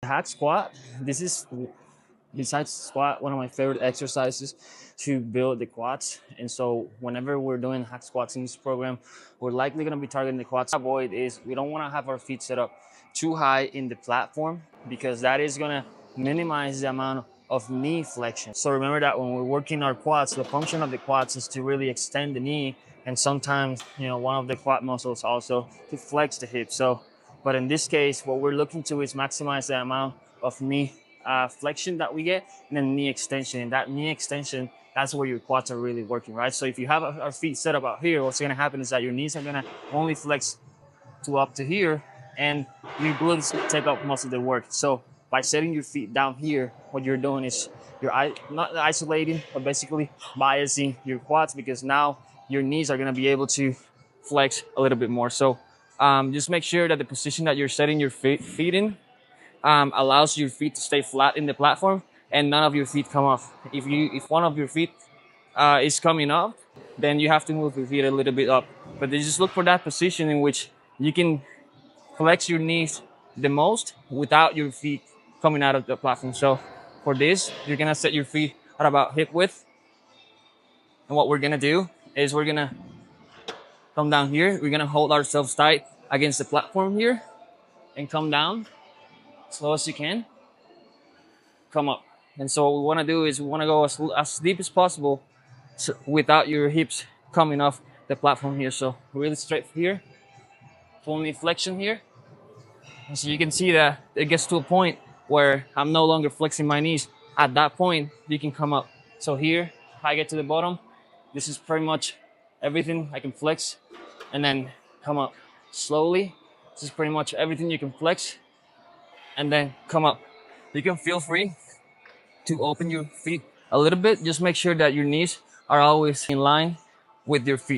hack squat, this is, besides squat, one of my favorite exercises to build the quads. And so whenever we're doing hack squats in this program, we're likely going to be targeting the quads. Avoid is we don't want to have our feet set up too high in the platform, because that is going to minimize the amount of knee flexion. So remember that when we're working our quads, the function of the quads is to really extend the knee, and sometimes, one of the quad muscles also to flex the hip. So, but in this case, what we're looking to is maximize the amount of knee flexion that we get, and then knee extension. And that knee extension, that's where your quads are really working, right? So if you have our feet set up out here, what's going to happen is that your knees are going to only flex to up to here, and your glutes take up most of the work. So by setting your feet down here, what you're doing is you're not isolating, but basically biasing your quads, because now your knees are going to be able to flex a little bit more. So just make sure that the position that you're setting your feet in allows your feet to stay flat in the platform, and none of your feet come off. If one of your feet is coming up, then you have to move your feet a little bit up. But just look for that position in which you can flex your knees the most without your feet coming out of the platform. So for this, you're gonna set your feet at about hip width. And what we're gonna do is we're gonna come down here. We're gonna hold ourselves tight against the platform here and come down slow as you can. Come up. And so what we wanna do is we wanna go as deep as possible, without your hips coming off the platform here. So really straight here, full knee flexion here. And so you can see that it gets to a point where I'm no longer flexing my knees. At that point, you can come up. So here, I get to the bottom. This is pretty much everything I can flex, and then come up slowly. This is pretty much everything you can flex, and then come up. You can feel free to open your feet a little bit. Just make sure that your knees are always in line with your feet.